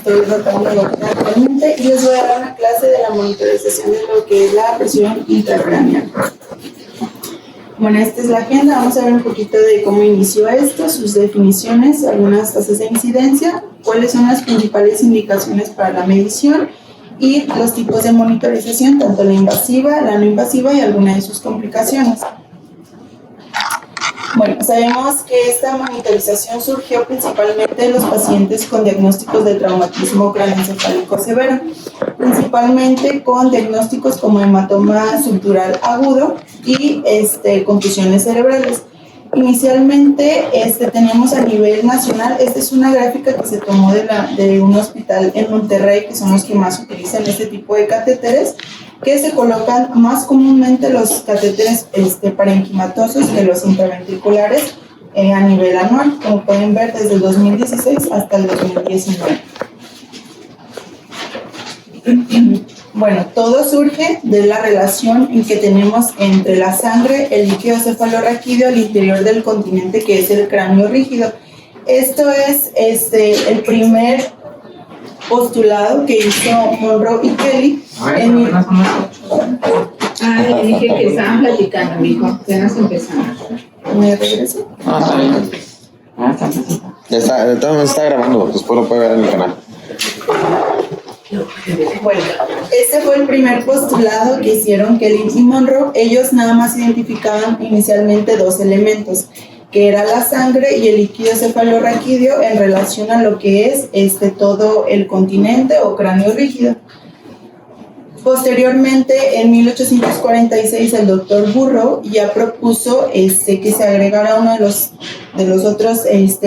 estoy rotando actualmente y les voy a dar una clase de la monitorización de lo que es la presión intracraneal. Bueno, esta es la agenda. Vamos a ver un poquito de cómo inició esto, sus definiciones, algunas tasas de incidencia, cuáles son las principales indicaciones para la medición y los tipos de monitorización, tanto la invasiva, la no invasiva y algunas de sus complicaciones. Bueno, sabemos que esta monitorización surgió principalmente en los pacientes con diagnósticos de traumatismo craneoencefálico severo, principalmente con diagnósticos como hematoma subdural agudo y contusiones cerebrales. Inicialmente tenemos a nivel nacional, esta es una gráfica que se tomó de un hospital en Monterrey, que son los que más utilizan este tipo de catéteres, que se colocan más comúnmente los catéteres parenquimatosos que los intraventriculares a nivel anual, como pueden ver desde el 2016 hasta el 2019. Bueno, todo surge de la relación en que tenemos entre la sangre, el líquido cefalorraquídeo al interior del continente, que es el cráneo rígido. Esto es el primer postulado que hizo Monroe y Kelly. Le dije que estaban platicando, mijo, apenas empezamos. ¿Me regreso? Está bien. Ya está grabando, después lo puede ver en el canal. Bueno, este fue el primer postulado que hicieron Kelly y Monroe. Ellos nada más identificaban inicialmente dos elementos, que era la sangre y el líquido cefalorraquídeo en relación a lo que es todo el continente o cráneo rígido. Posteriormente, en 1846, el doctor Burrow ya propuso que se agregara uno de los otros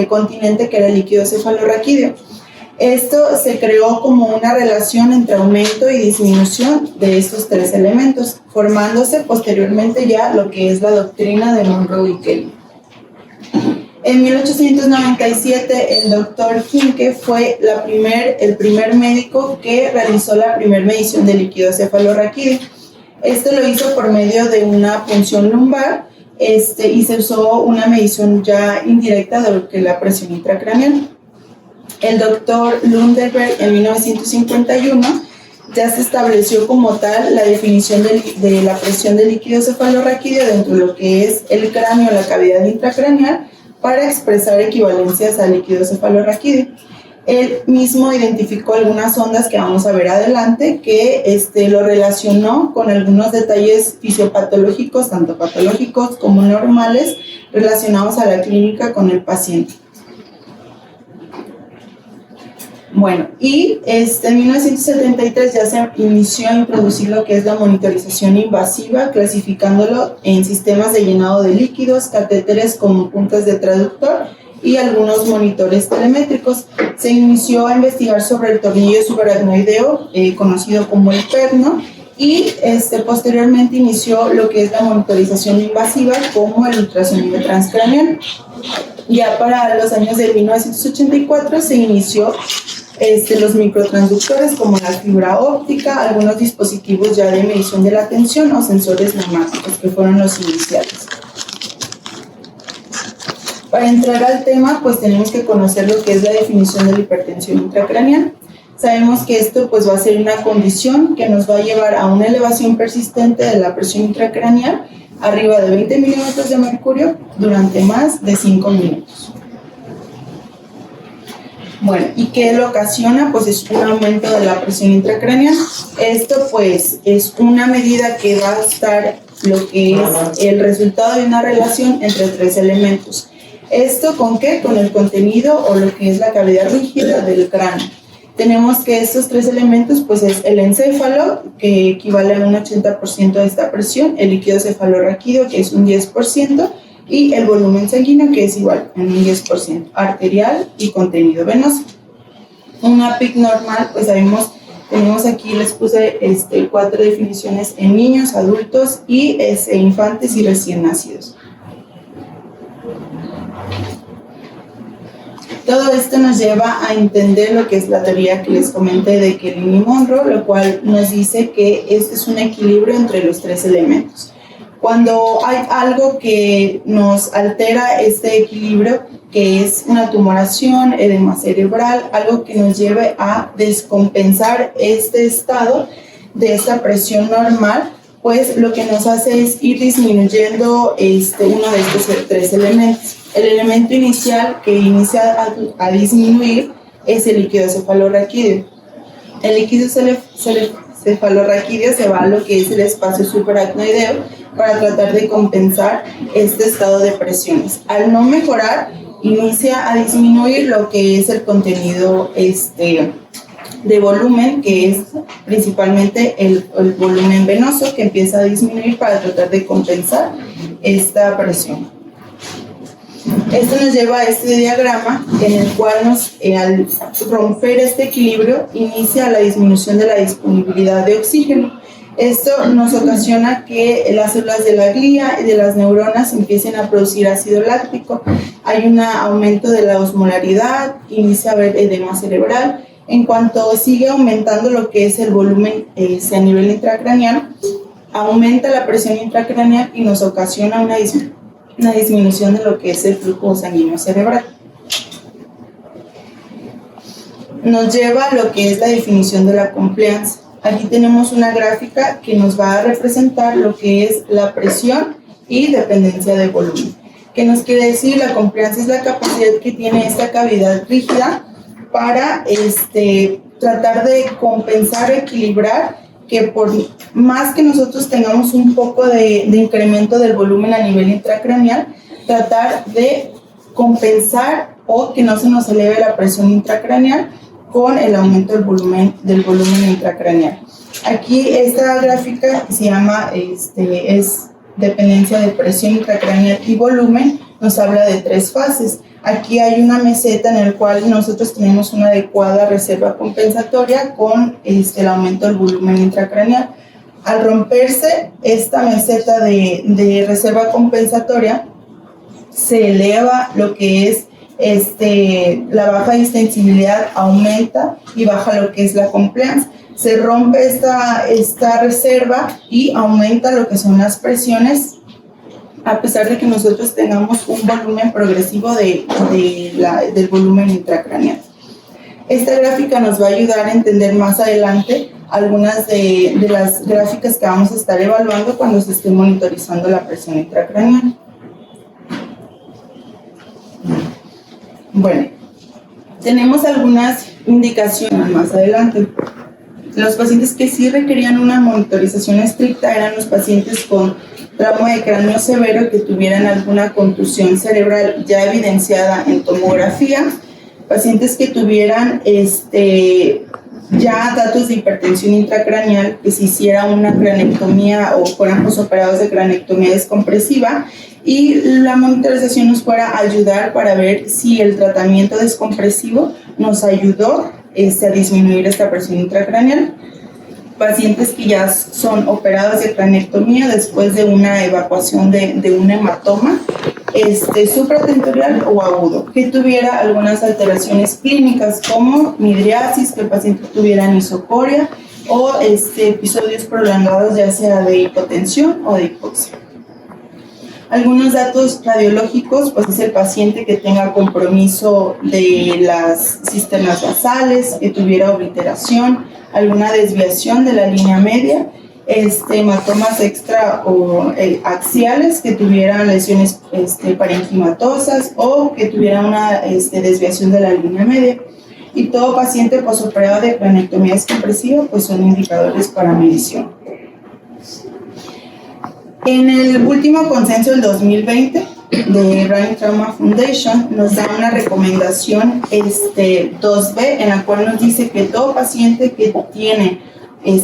continentes, que era el líquido cefalorraquídeo. Esto se creó como una relación entre aumento y disminución de estos tres elementos, formándose posteriormente ya lo que es la doctrina de Monroe y Kelly. En 1897, el doctor Hinke fue el primer médico que realizó la primera medición de líquido cefalorraquídeo. Esto lo hizo por medio de una punción lumbar y se usó una medición ya indirecta de lo que es la presión intracraneal. El doctor Lundeberg en 1951 ya se estableció como tal la definición de la presión del líquido cefalorraquídeo dentro de lo que es el cráneo, la cavidad intracraneal, para expresar equivalencias al líquido cefalorraquídeo. Él mismo identificó algunas ondas que vamos a ver adelante, que lo relacionó con algunos detalles fisiopatológicos, tanto patológicos como normales, relacionados a la clínica con el paciente. Bueno, y en 1973 ya se inició a introducir lo que es la monitorización invasiva, clasificándolo en sistemas de llenado de líquidos, catéteres como puntas de traductor y algunos monitores telemétricos. Se inició a investigar sobre el tornillo subaracnoideo, conocido como el perno, y posteriormente inició lo que es la monitorización invasiva como el ultrasonido transcraneal. Ya para los años de 1984 se inició los microtransductores como la fibra óptica, algunos dispositivos ya de medición de la tensión o sensores neumáticos, que fueron los iniciales. Para entrar al tema, pues tenemos que conocer lo que es la definición de la hipertensión intracraneal. Sabemos que esto pues va a ser una condición que nos va a llevar a una elevación persistente de la presión intracraneal arriba de 20 milímetros de mercurio durante más de 5 minutos. Bueno, ¿y qué lo ocasiona? Pues es un aumento de la presión intracraneal. Esto pues es una medida que va a estar lo que es el resultado de una relación entre tres elementos. ¿Esto con qué? Con el contenido o lo que es la cavidad rígida del cráneo. Tenemos que estos tres elementos pues es el encéfalo, que equivale a un 80% de esta presión, el líquido cefalorraquídeo, que es un 10%, y el volumen sanguíneo, que es igual, en un 10%, arterial y contenido venoso. Una PIC normal, pues tenemos aquí, les puse 4 definiciones en niños, adultos y infantes y recién nacidos. Todo esto nos lleva a entender lo que es la teoría que les comenté de Kelly y Monroe, lo cual nos dice que este es un equilibrio entre los tres elementos. Cuando hay algo que nos altera este equilibrio, que es una tumoración, edema cerebral, algo que nos lleve a descompensar este estado de esta presión normal, pues lo que nos hace es ir disminuyendo uno de estos tres elementos. El elemento inicial que inicia a disminuir es el líquido cefalorraquídeo. El líquido cefalorraquídeo se va a lo que es el espacio subaracnoideo para tratar de compensar este estado de presiones. Al no mejorar, inicia a disminuir lo que es el contenido de volumen, que es principalmente el volumen venoso, que empieza a disminuir para tratar de compensar esta presión. Esto nos lleva a este diagrama en el cual al romper este equilibrio inicia la disminución de la disponibilidad de oxígeno. Esto nos ocasiona que las células de la glía y de las neuronas empiecen a producir ácido láctico. Hay un aumento de la osmolaridad, inicia a haber edema cerebral. En cuanto sigue aumentando lo que es el volumen a nivel intracraneal, aumenta la presión intracraneal y nos ocasiona una disminución de lo que es el flujo sanguíneo cerebral. Nos lleva a lo que es la definición de la compliance. Aquí tenemos una gráfica que nos va a representar lo que es la presión y dependencia de volumen. ¿Qué nos quiere decir? La compliance es la capacidad que tiene esta cavidad rígida para tratar de compensar, equilibrar, que por más que nosotros tengamos un poco de incremento del volumen a nivel intracraneal, tratar de compensar o que no se nos eleve la presión intracraneal con el aumento del volumen intracraneal. Aquí esta gráfica se llama, es dependencia de presión intracraneal y volumen, nos habla de tres fases. Aquí hay una meseta en la cual nosotros tenemos una adecuada reserva compensatoria con el aumento del volumen intracraneal. Al romperse esta meseta de reserva compensatoria, se eleva lo que es la baja distensibilidad, aumenta y baja lo que es la compliance. Se rompe esta reserva y aumenta lo que son las presiones, a pesar de que nosotros tengamos un volumen progresivo del volumen intracraneal. Esta gráfica nos va a ayudar a entender más adelante algunas de las gráficas que vamos a estar evaluando cuando se esté monitorizando la presión intracraneal. Bueno, tenemos algunas indicaciones más adelante. Los pacientes que sí requerían una monitorización estricta eran los pacientes con trauma de cráneo severo que tuvieran alguna contusión cerebral ya evidenciada en tomografía, pacientes que tuvieran ya datos de hipertensión intracraneal, que se hiciera una cranectomía o fueran posoperados de cranectomía descompresiva, y la monitorización nos fuera a ayudar para ver si el tratamiento descompresivo nos ayudó a disminuir esta presión intracraneal. Pacientes que ya son operados de cranectomía después de una evacuación de un hematoma supratentorial o agudo, que tuviera algunas alteraciones clínicas como midriasis, que el paciente tuviera anisocoria o episodios prolongados ya sea de hipotensión o de hipoxia. Algunos datos radiológicos, pues es el paciente que tenga compromiso de las cisternas basales, que tuviera obliteración, alguna desviación de la línea media, hematomas extra o axiales, que tuvieran lesiones parenquimatosas o que tuvieran una desviación de la línea media. Y todo paciente posoperado de cranectomía descompresiva, pues son indicadores para medición. En el último consenso del 2020 de Brain Trauma Foundation nos da una recomendación 2B, en la cual nos dice que todo paciente que tiene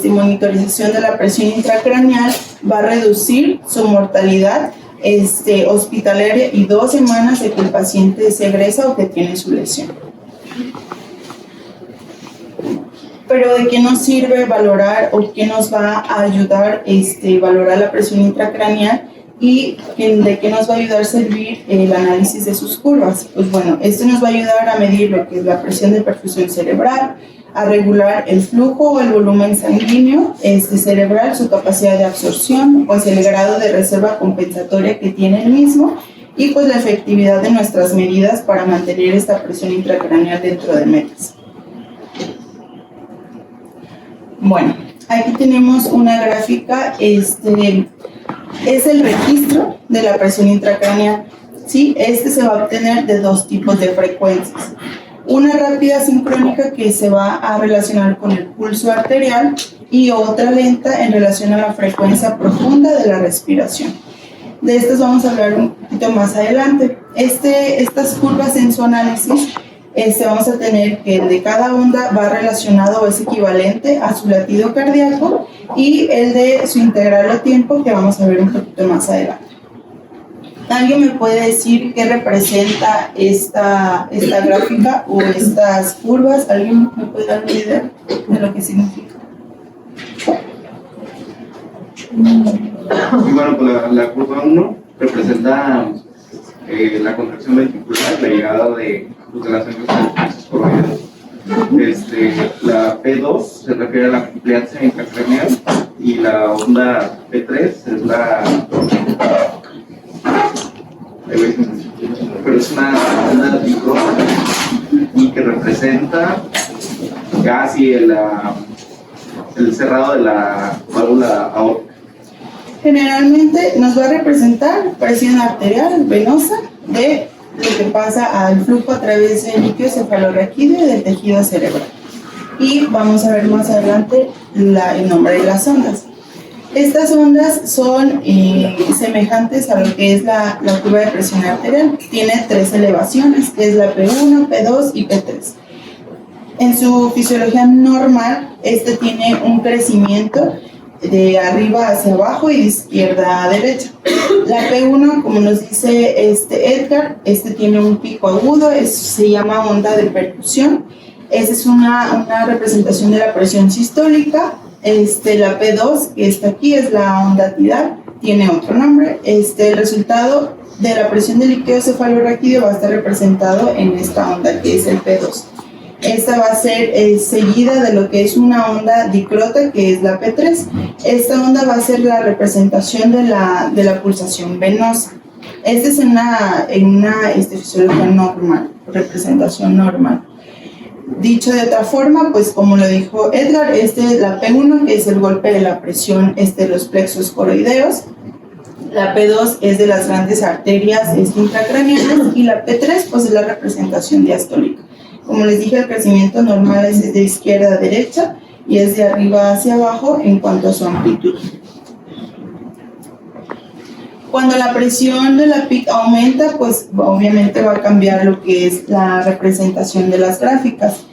monitorización de la presión intracraneal va a reducir su mortalidad hospitalaria y 2 semanas de que el paciente se egresa o que tiene su lesión. Pero ¿de qué nos sirve valorar o qué nos va a ayudar valorar la presión intracraneal? ¿Y de qué nos va a ayudar a servir el análisis de sus curvas? Pues bueno, esto nos va a ayudar a medir lo que es la presión de perfusión cerebral, a regular el flujo o el volumen sanguíneo cerebral, su capacidad de absorción, pues el grado de reserva compensatoria que tiene el mismo y pues la efectividad de nuestras medidas para mantener esta presión intracraneal dentro de metas. Bueno, aquí tenemos una gráfica, es el registro de la presión intracraneal. ¿Sí? Se va a obtener de dos tipos de frecuencias. Una rápida sincrónica que se va a relacionar con el pulso arterial y otra lenta en relación a la frecuencia profunda de la respiración. De estas vamos a hablar un poquito más adelante. Estas curvas en su análisis vamos a tener que el de cada onda va relacionado o es equivalente a su latido cardíaco y el de su integral o tiempo que vamos a ver un poquito más adelante. ¿Alguien me puede decir qué representa esta gráfica o estas curvas? ¿Alguien me puede dar una idea de lo que significa? Bueno, pues la curva 1 representa la contracción ventricular, la llegada de la sangre a los coroides. La P2 se refiere a la ampliancia intracraneal y la onda P3 es pero es una onda dicrótica y que representa casi el cerrado de la válvula aórtica. Generalmente nos va a representar presión arterial venosa de lo que pasa al flujo a través del líquido cefalorraquídeo y del tejido cerebral. Y vamos a ver más adelante el nombre de las ondas. Estas ondas son semejantes a lo que es la curva de presión arterial. Tiene tres elevaciones, que es la P1, P2 y P3. En su fisiología normal, tiene un crecimiento de arriba hacia abajo y de izquierda a derecha. La P1, como nos dice Edgar, tiene un pico agudo, se llama onda de percusión. Esa es una representación de la presión sistólica. La P2, que está aquí, es la onda tidal, tiene otro nombre. El resultado de la presión del líquido cefalorraquídeo va a estar representado en esta onda, que es el P2. Esta va a ser seguida de lo que es una onda dicrota, que es la P3. Esta onda va a ser la representación de la pulsación venosa. Esta es en una fisiología normal, representación normal. Dicho de otra forma, pues como lo dijo Edgar, es la P1, que es el golpe de la presión de los plexos coroideos. La P2 es de las grandes arterias intracraneales y la P3 pues es la representación diastólica. Como les dije, el crecimiento normal es de izquierda a derecha y es de arriba hacia abajo en cuanto a su amplitud. Cuando la presión de la PIC aumenta, pues obviamente va a cambiar lo que es la representación de las gráficas.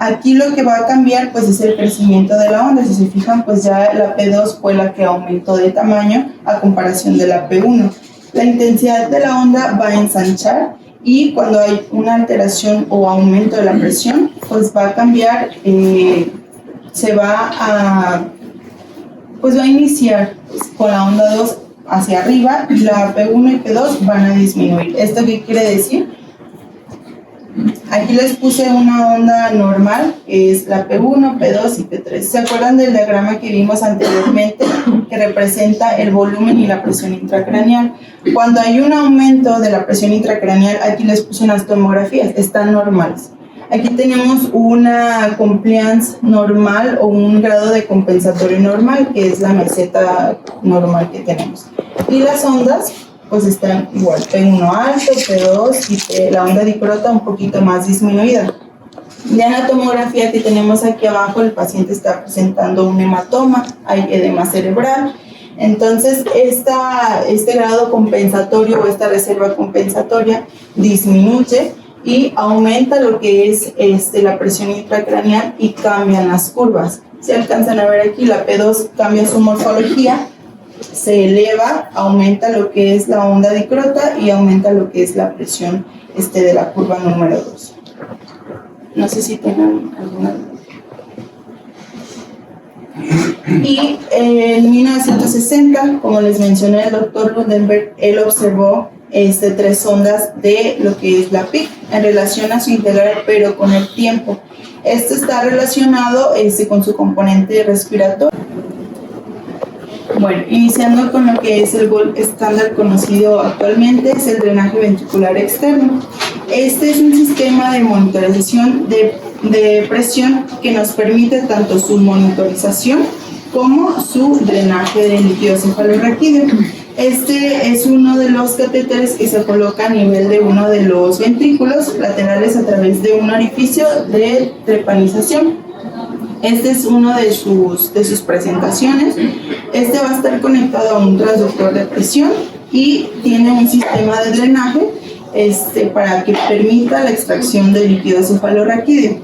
Aquí lo que va a cambiar pues es el crecimiento de la onda. Si se fijan, pues ya la P2 fue la que aumentó de tamaño a comparación de la P1. La intensidad de la onda va a ensanchar y cuando hay una alteración o aumento de la presión, pues va a cambiar, va a iniciar con la onda 2 hacia arriba y la P1 y P2 van a disminuir. ¿Esto qué quiere decir? Aquí les puse una onda normal, que es la P1, P2 y P3. ¿Se acuerdan del diagrama que vimos anteriormente que representa el volumen y la presión intracraneal? Cuando hay un aumento de la presión intracraneal, aquí les puse unas tomografías, están normales. Aquí tenemos una compliance normal o un grado de compensatorio normal, que es la meseta normal que tenemos. Y las ondas pues están igual, P1 alto, P2 y la onda dicrota un poquito más disminuida. Ya en la tomografía que tenemos aquí abajo, el paciente está presentando un hematoma, hay edema cerebral. Entonces, este grado compensatorio o esta reserva compensatoria disminuye y aumenta lo que es la presión intracraneal y cambian las curvas. Si alcanzan a ver aquí, la P2 cambia su morfología, se eleva, aumenta lo que es la onda dicrota y aumenta lo que es la presión de la curva número 2. No sé si tengan alguna duda. Y en 1960, como les mencioné, el doctor Lundenberg, él observó 3 sondas de lo que es la PIC en relación a su integral, pero con el tiempo. Esto está relacionado con su componente respiratorio. Bueno, iniciando con lo que es el gold estándar conocido actualmente, es el drenaje ventricular externo. Este es un sistema de monitorización de presión que nos permite tanto su monitorización como su drenaje de líquido cefalorraquídeo. Este es uno de los catéteres que se coloca a nivel de uno de los ventrículos laterales a través de un orificio de trepanización. Este es uno de sus presentaciones. Este va a estar conectado a un transductor de presión y tiene un sistema de drenaje para que permita la extracción del líquido cefalorraquídeo.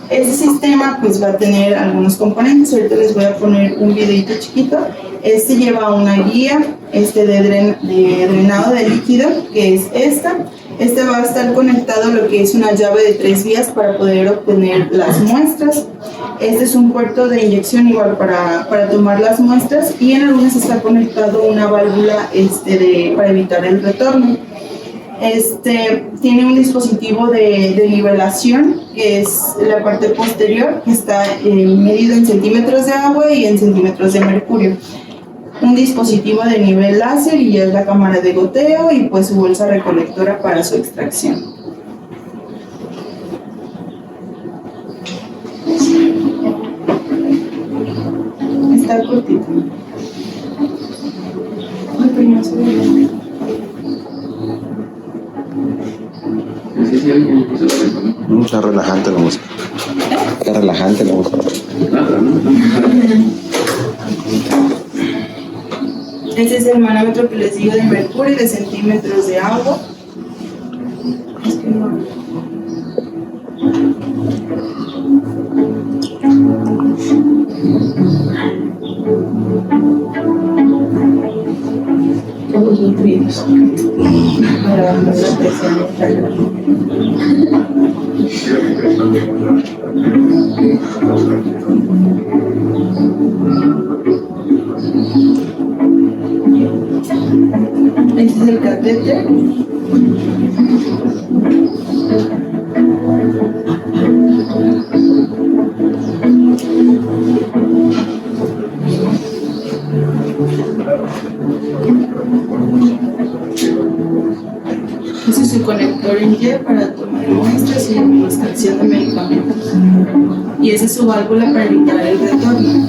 Este sistema pues va a tener algunos componentes. Ahorita les voy a poner un videito chiquito. Este lleva una guía de drenado de líquido, que es esta. Este va a estar conectado a lo que es una llave de 3 vías para poder obtener las muestras. Este es un puerto de inyección igual para tomar las muestras, y en algunas está conectado una válvula para evitar el retorno. Tiene un dispositivo de nivelación, que es la parte posterior, que está medido en centímetros de agua y en centímetros de mercurio. Un dispositivo de nivel láser, y es la cámara de goteo y pues su bolsa recolectora para su extracción. Está cortito. Ay, pero no se ve. Está relajante la música. Está relajante la música. Este es el manómetro que les digo de mercurio y de centímetros de agua. Es que no. Todos los ruidos. Para la presión. Este es el catéter. Este es su conector en Y para tomar muestras y administración de medicamentos. Y esa es su válvula para evitar el retorno.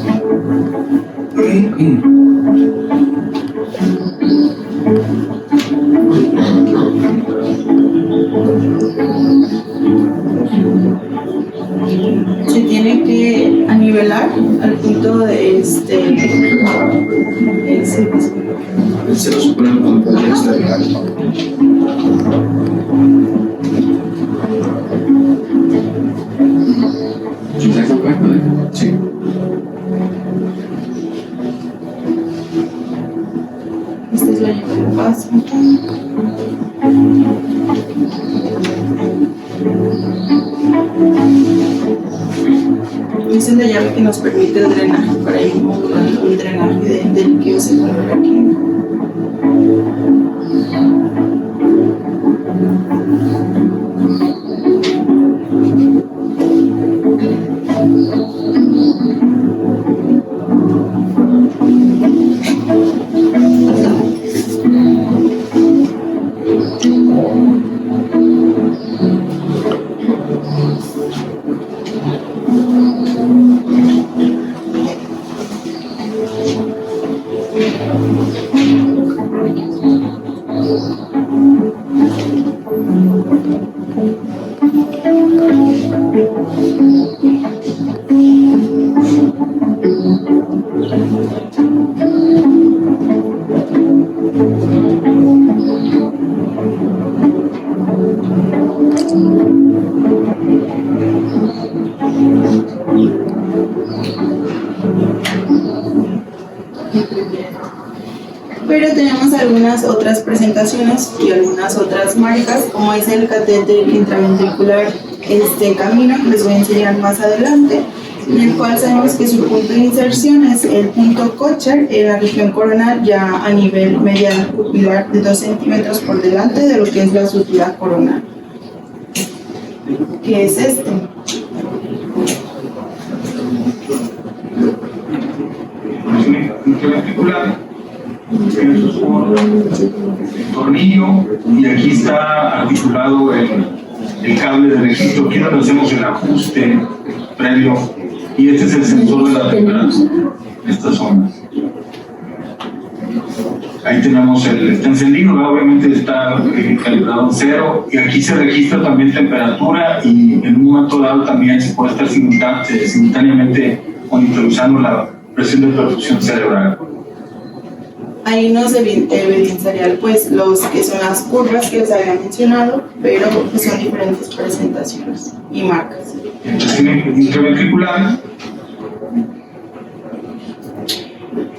Se tiene que anivelar al punto de Se lo supone con el exterior. Sí. Esta es la llave de paso. Esa es la llave que nos permite el drenaje, para ir modulando el drenaje de líquido cefalorraquídeo. Pero tenemos algunas otras presentaciones y algunas otras marcas, como es el catéter intraventricular Camino, que les voy a enseñar más adelante. en el cual sabemos que su punto de inserción es el punto Kocher en la región coronal, ya a nivel medial pupilar de 2 centímetros por delante de lo que es la sutura coronal, que es este. Intraventricular, tiene su tornillo y aquí está articulado el cable de registro. Aquí donde hacemos el ajuste previo y este es el sensor de la temperatura en esta zona. Ahí tenemos está encendido, ¿verdad? Obviamente está calibrado en 0 y aquí se registra también temperatura y en un momento dado también se puede estar simultáneamente monitorizando la presión de perfusión cerebral. Ahí nos evidenciaría pues los que son las curvas que les había mencionado, pero que son diferentes presentaciones y marcas. Entonces tiene intraventricular.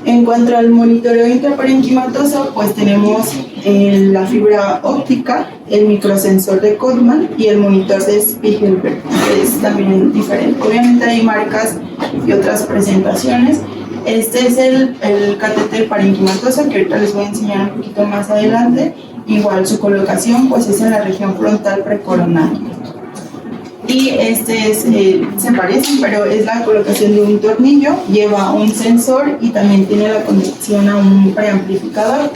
En cuanto al monitoreo intraparenquimatoso, pues tenemos la fibra óptica, el microsensor de Codman y el monitor de Spiegelberg, que es también diferente. Obviamente hay marcas y otras presentaciones. Este es el catéter parenquimatoso, que ahorita les voy a enseñar un poquito más adelante. Igual su colocación pues es en la región frontal precoronal. Y este es, se parecen, pero es la colocación de un tornillo, lleva un sensor y también tiene la conexión a un preamplificador.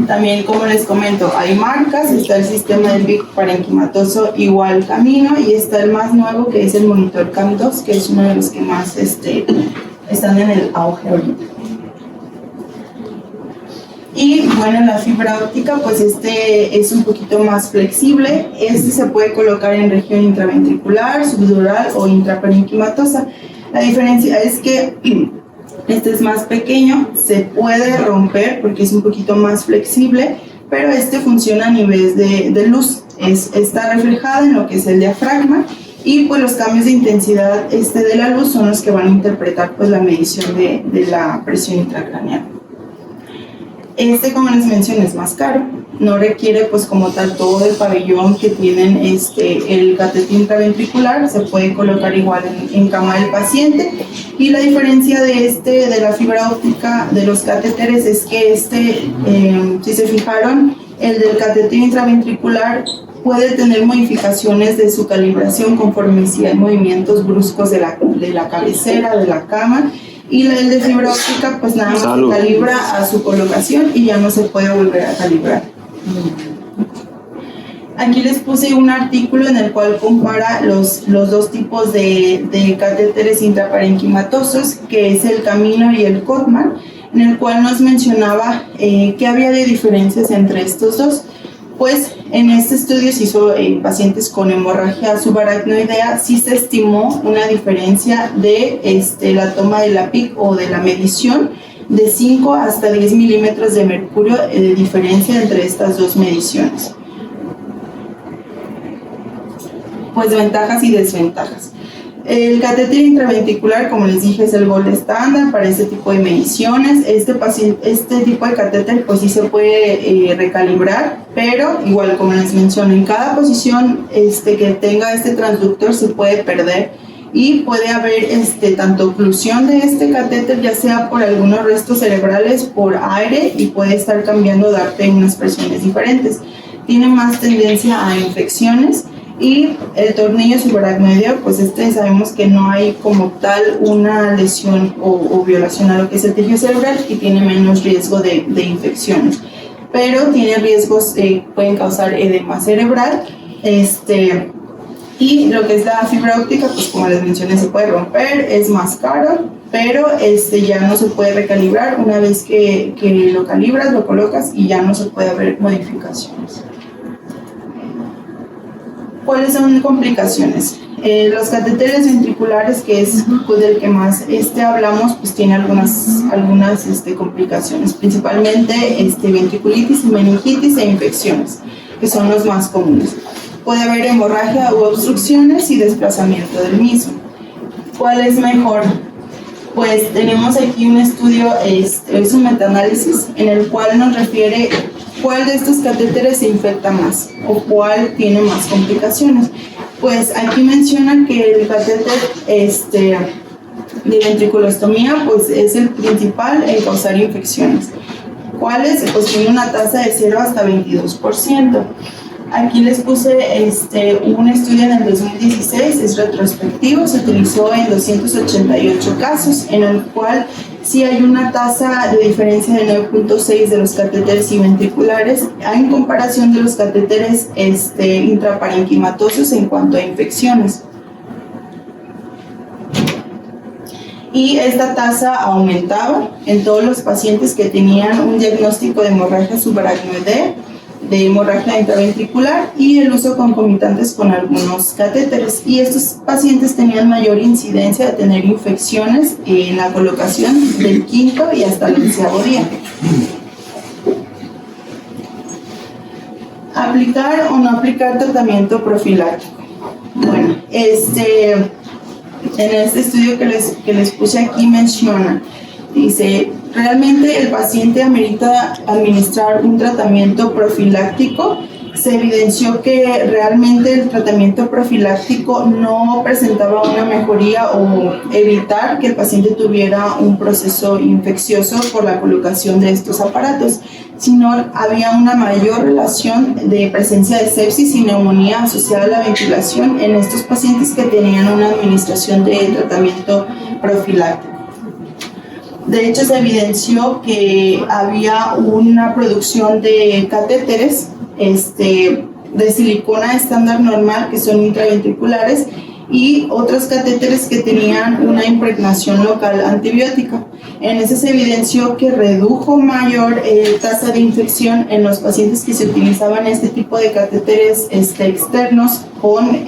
También, como les comento, hay marcas, está el sistema del BIC parenquimatoso igual camino y está el más nuevo que es el monitor CAM2, que es uno de los que más están en el auge ahorita. Y bueno, la fibra óptica, pues es un poquito más flexible. Se puede colocar en región intraventricular, subdural o intraparenquimatosa. La diferencia es que este es más pequeño, se puede romper porque es un poquito más flexible, pero funciona a nivel de luz. Está reflejada en lo que es el diafragma y pues los cambios de intensidad de la luz son los que van a interpretar pues la medición de la presión intracraneal. Como les mencioné, es más caro, no requiere pues como tal todo el pabellón que tienen el catéter intraventricular, se puede colocar igual en cama del paciente. Y la diferencia de la fibra óptica de los catéteres es que si se fijaron, el del catéter intraventricular puede tener modificaciones de su calibración conforme si hay movimientos bruscos de la cabecera, de la cama. Y el de fibra óptica pues nada más se calibra a su colocación y ya no se puede volver a calibrar. Aquí les puse un artículo en el cual compara los dos tipos de catéteres intraparenquimatosos, que es el Camino y el Codman, en el cual nos mencionaba que había de diferencias entre estos dos. Pues en este estudio se hizo en pacientes con hemorragia subaracnoidea, sí se estimó una diferencia de la toma de la PIC o de la medición de 5 hasta 10 milímetros de mercurio de diferencia entre estas dos mediciones. Pues ventajas y desventajas. El catéter intraventricular, como les dije, es el gold estándar para este tipo de mediciones. Este tipo de catéter pues sí se puede recalibrar, pero igual como les menciono, en cada posición que tenga transductor se puede perder y puede haber tanto oclusión de catéter, ya sea por algunos restos cerebrales, por aire, y puede estar cambiando, darte unas presiones diferentes. Tiene más tendencia a infecciones. Y el tornillo subaracnoideo, pues sabemos que no hay como tal una lesión o violación a lo que es el tejido cerebral y tiene menos riesgo de infecciones, pero tiene riesgos, pueden causar edema cerebral. Y lo que es la fibra óptica, pues como les mencioné, se puede romper, es más caro, pero ya no se puede recalibrar. Una vez que lo calibras, lo colocas y ya no se puede haber modificaciones. ¿Cuáles son complicaciones? Los catéteres ventriculares, que es del que más hablamos, pues tiene algunas complicaciones, principalmente ventriculitis, meningitis e infecciones, que son los más comunes. Puede haber hemorragia u obstrucciones y desplazamiento del mismo. ¿Cuál es mejor? Pues tenemos aquí un estudio, es un metaanálisis en el cual nos refiere cuál de estos catéteres se infecta más o cuál tiene más complicaciones. Pues aquí mencionan que el catéter de ventriculostomía, pues es el principal en causar infecciones. ¿Cuáles? Pues tiene una tasa de 0 hasta 22%. Aquí les puse un estudio en el 2016, es retrospectivo, se utilizó en 288 casos, en el cual sí hay una tasa de diferencia de 9.6 de los catéteres y ventriculares en comparación de los catéteres intraparenquimatosos en cuanto a infecciones. Y esta tasa aumentaba en todos los pacientes que tenían un diagnóstico de hemorragia subaracnoidea, de hemorragia intraventricular y el uso concomitantes con algunos catéteres. Y estos pacientes tenían mayor incidencia de tener infecciones en la colocación del 5º y hasta el 11º día. ¿Aplicar o no aplicar tratamiento profiláctico? Bueno, en este estudio que les puse aquí menciona, dice, realmente el paciente amerita administrar un tratamiento profiláctico. Se evidenció que realmente el tratamiento profiláctico no presentaba una mejoría o evitar que el paciente tuviera un proceso infeccioso por la colocación de estos aparatos, sino había una mayor relación de presencia de sepsis y neumonía asociada a la ventilación en estos pacientes que tenían una administración de tratamiento profiláctico. De hecho, se evidenció que había una producción de catéteres de silicona estándar normal, que son intraventriculares, y otros catéteres que tenían una impregnación local antibiótica. En ese se evidenció que redujo mayor tasa de infección en los pacientes que se utilizaban este tipo de catéteres externos con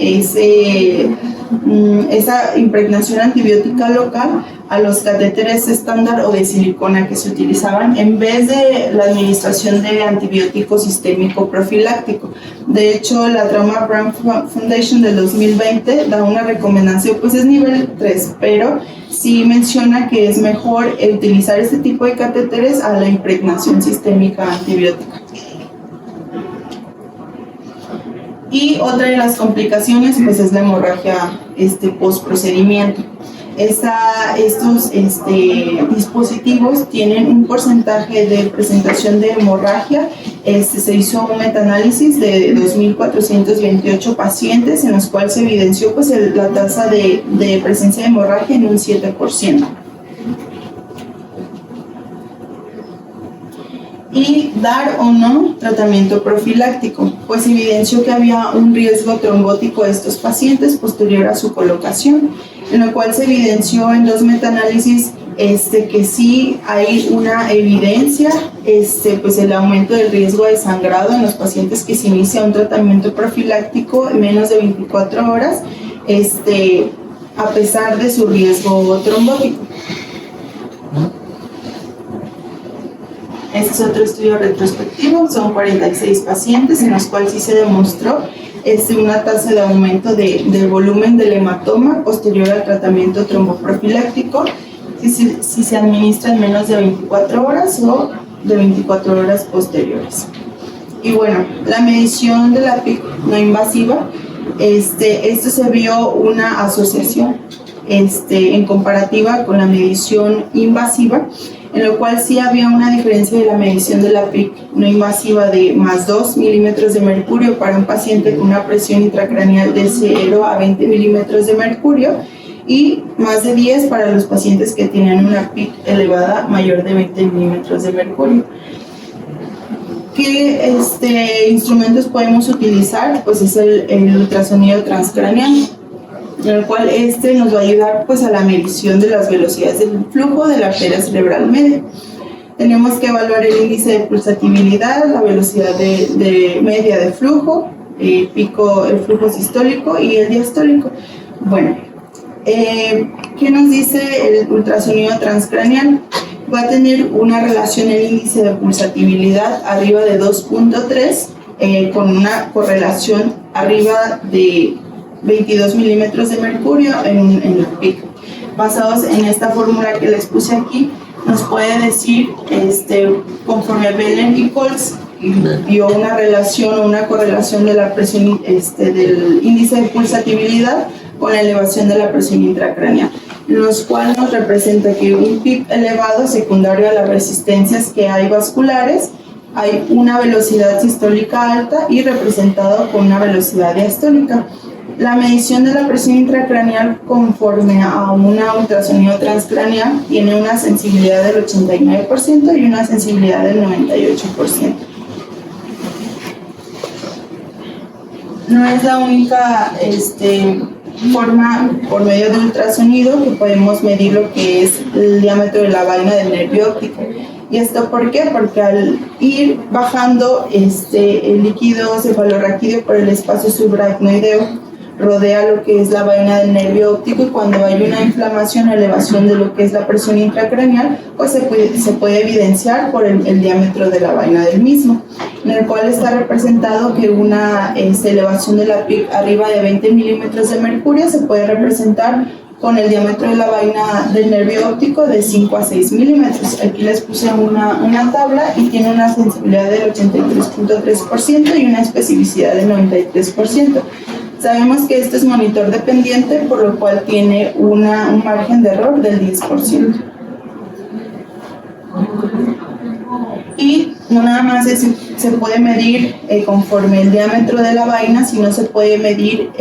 esa impregnación antibiótica local a los catéteres estándar o de silicona que se utilizaban en vez de la administración de antibiótico sistémico profiláctico. De hecho, la Trauma Brand Foundation del 2020 da una recomendación, pues es nivel 3, pero sí menciona que es mejor utilizar este tipo de catéteres a la impregnación sistémica antibiótica. Y otra de las complicaciones pues es la hemorragia post-procedimiento. Estos dispositivos tienen un porcentaje de presentación de hemorragia. Se hizo un metaanálisis de 2.428 pacientes en los cuales se evidenció pues la tasa de presencia de hemorragia en un 7%. Y dar o no tratamiento profiláctico, pues evidenció que había un riesgo trombótico de estos pacientes posterior a su colocación, en lo cual se evidenció en 2 metaanálisis que sí hay una evidencia, pues el aumento del riesgo de sangrado en los pacientes que se inicia un tratamiento profiláctico en menos de 24 horas, a pesar de su riesgo trombótico. Este es otro estudio retrospectivo, son 46 pacientes en los cuales sí se demostró una tasa de aumento del volumen del hematoma posterior al tratamiento tromboprofiláctico si se administra en menos de 24 horas o de 24 horas posteriores. Y bueno, la medición de la PIC no invasiva, esto se vio una asociación en comparativa con la medición invasiva, en lo cual sí había una diferencia de la medición de la PIC no invasiva de más 2 milímetros de mercurio para un paciente con una presión intracraneal de 0 a 20 milímetros de mercurio y más de 10 para los pacientes que tenían una PIC elevada mayor de 20 milímetros de mercurio. ¿Qué instrumentos podemos utilizar? Pues es el ultrasonido transcraneal, en el cual nos va a ayudar pues a la medición de las velocidades del flujo de la arteria cerebral media. Tenemos que evaluar el índice de pulsatibilidad, la velocidad de media de flujo, el flujo sistólico y el diastólico. Bueno, ¿qué nos dice el ultrasonido transcraneal? Va a tener una relación el índice de pulsatibilidad arriba de 2.3 con una correlación arriba de 22 milímetros de mercurio en el PIC. Basados en esta fórmula que les puse aquí, nos puede decir, conforme Belen y Colts dio una relación o una correlación de la presión, del índice de pulsatibilidad con la elevación de la presión intracraneal. los cuales nos representa que un PIB elevado secundario a las resistencias que hay vasculares, hay una velocidad sistólica alta y representado con una velocidad diastólica. La medición de la presión intracraneal conforme a un ultrasonido transcraneal tiene una sensibilidad del 89% y una sensibilidad del 98%. No es la única forma por medio de ultrasonido que podemos medir lo que es el diámetro de la vaina del nervio óptico. ¿Y esto por qué? Porque al ir bajando el líquido cefalorraquídeo por el espacio subaracnoideo, rodea lo que es la vaina del nervio óptico, y cuando hay una inflamación o elevación de lo que es la presión intracraneal, pues se puede evidenciar por el diámetro de la vaina del mismo, en el cual está representado que una elevación de la PIC arriba de 20 milímetros de mercurio se puede representar con el diámetro de la vaina del nervio óptico de 5 a 6 milímetros. Aquí les puse una tabla y tiene una sensibilidad del 83.3% y una especificidad del 93%. Sabemos que esto es monitor dependiente, por lo cual tiene un margen de error del 10%. Y no nada más se puede medir conforme el diámetro de la vaina, sino se puede medir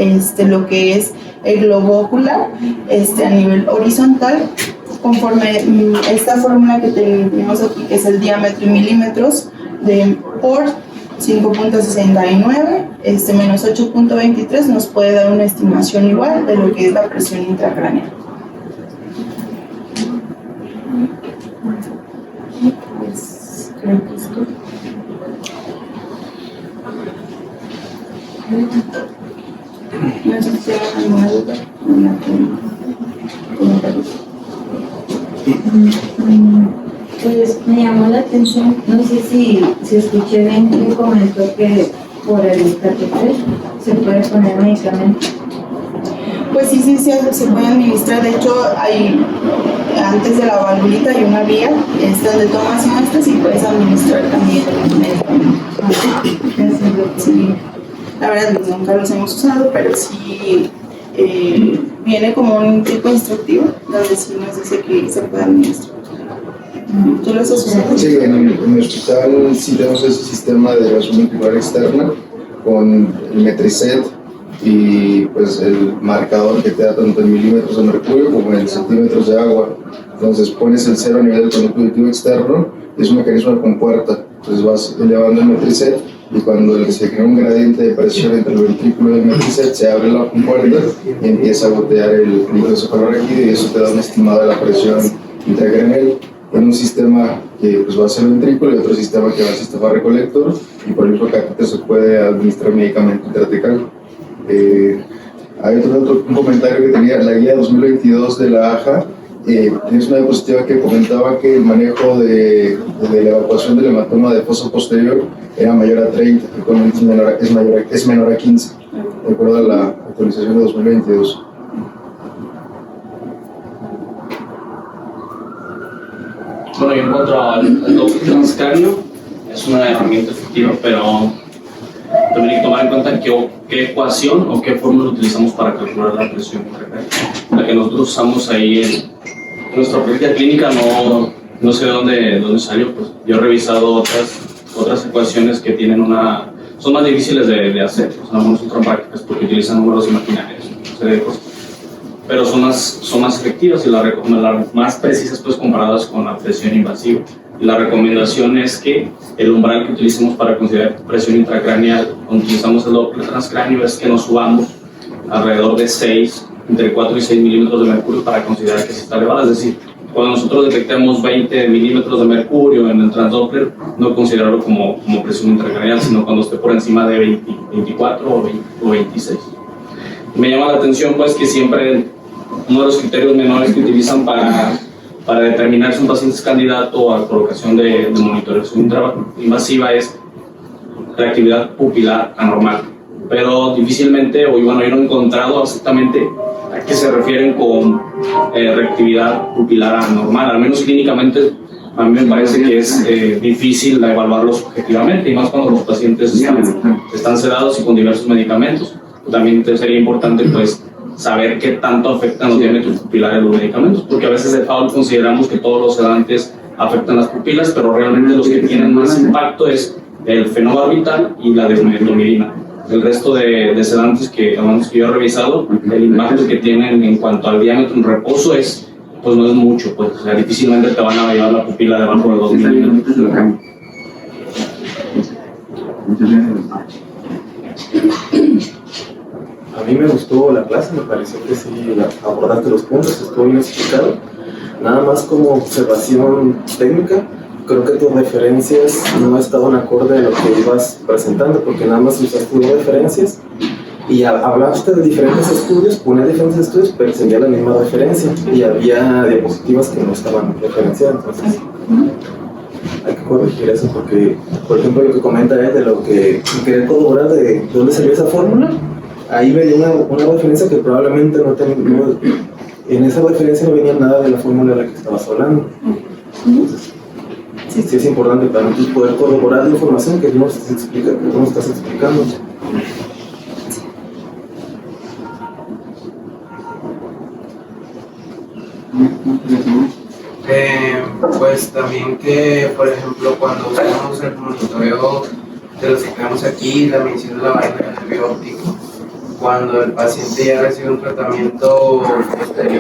lo que es el globo ocular a nivel horizontal, conforme esta fórmula que tenemos aquí, que es el diámetro en milímetros por 5.69 menos 8.23 nos puede dar una estimación igual de lo que es la presión intracraneal. Pues, creo que esto. No sé si tienen alguna duda. Pues me llamó la atención, no sé si escuché bien que comentó que por el catéter se puede poner medicamento. Pues sí, se puede administrar. De hecho, antes de la valvulita hay una vía donde tomas muestras y puedes administrar también el medicamento. Sí, la verdad nunca los hemos usado, pero sí viene como un tipo instructivo donde sí nos dice que se puede administrar. ¿Tú los has usado? Sí, en el hospital sí tenemos ese sistema de reacción ventricular externa con el Metricet y pues el marcador que te da tanto en milímetros de mercurio como en centímetros de agua. Entonces pones el cero a nivel del conducto auditivo externo, es un mecanismo de compuerta. Entonces vas elevando el Metricet y cuando se crea un gradiente de presión entre el ventrículo y el Metricet, se abre la compuerta y empieza a gotear el líquido cefalorraquídeo y eso te da un estimado de la presión intracraneal. En un sistema que pues, va a ser el ventrículo y otro sistema que va a ser el sistema recolector, y por el mismo catéter se puede administrar medicamento intratecal. Hay un comentario que tenía la guía 2022 de la AJA. Es una diapositiva que comentaba que el manejo de la evacuación del hematoma de fosa posterior era mayor a 30, que actualmente es menor a 15, de acuerdo a la actualización de 2022. Bueno, yo en cuanto al Doppler transcráneo, es una herramienta efectiva, pero también hay que tomar en cuenta qué ecuación o qué fórmula utilizamos para calcular la presión intracraneal. La que nosotros usamos ahí en nuestra práctica clínica no sé de dónde salió, pues yo he revisado otras ecuaciones que tienen son más difíciles de hacer, no son prácticas porque utilizan números imaginarios, una serie de cosas. Pero son más efectivas y las más precisas pues comparadas con la presión invasiva. Y la recomendación es que el umbral que utilicemos para considerar presión intracraneal, cuando utilizamos el Doppler transcráneo, es que nos subamos alrededor de entre 4 y 6 milímetros de mercurio para considerar que sí está elevada. Es decir, cuando nosotros detectemos 20 milímetros de mercurio en el transdoppler, no considerarlo como presión intracraneal, sino cuando esté por encima de 24 o 26. Me llama la atención pues que siempre uno de los criterios menores que utilizan para determinar si un paciente es candidato a colocación de monitorización invasiva es reactividad pupilar anormal. Pero difícilmente, yo no he encontrado exactamente a qué se refieren con reactividad pupilar anormal. Al menos clínicamente a mí me parece que es difícil evaluarlos objetivamente, y más cuando los pacientes están sedados y con diversos medicamentos. También sería importante pues saber qué tanto afectan los diámetros pupilares los medicamentos, porque a veces de FAUL consideramos que todos los sedantes afectan las pupilas, pero realmente los que tienen más impacto es el fenobarbital y la desmetilomidina. El resto de sedantes que yo he revisado, el impacto que tienen en cuanto al diámetro en reposo pues no es mucho, pues, o sea, difícilmente te van a llevar la pupila debajo de 2 milímetros. A mí me gustó la clase, me pareció que sí abordaste los puntos, estuvo bien explicado. Nada más como observación técnica, creo que tus referencias no estaban acorde a lo que ibas presentando, porque nada más usaste 2 referencias y hablaste de diferentes estudios, ponía diferentes estudios, pero sería la misma referencia y había diapositivas que no estaban referenciadas, entonces hay que corregir eso, porque, por ejemplo, lo que comenta él de lo que quería corroborar de dónde salió esa fórmula, ahí venía una referencia que probablemente en esa referencia no venía nada de la fórmula de la que estabas hablando. Entonces, sí es importante para nosotros poder corroborar la información que tú nos estás explicando. Pues también que, por ejemplo, cuando usamos el monitoreo de los que tenemos aquí, la medición de la vaina del nervio óptico, cuando el paciente ya recibe un tratamiento posterior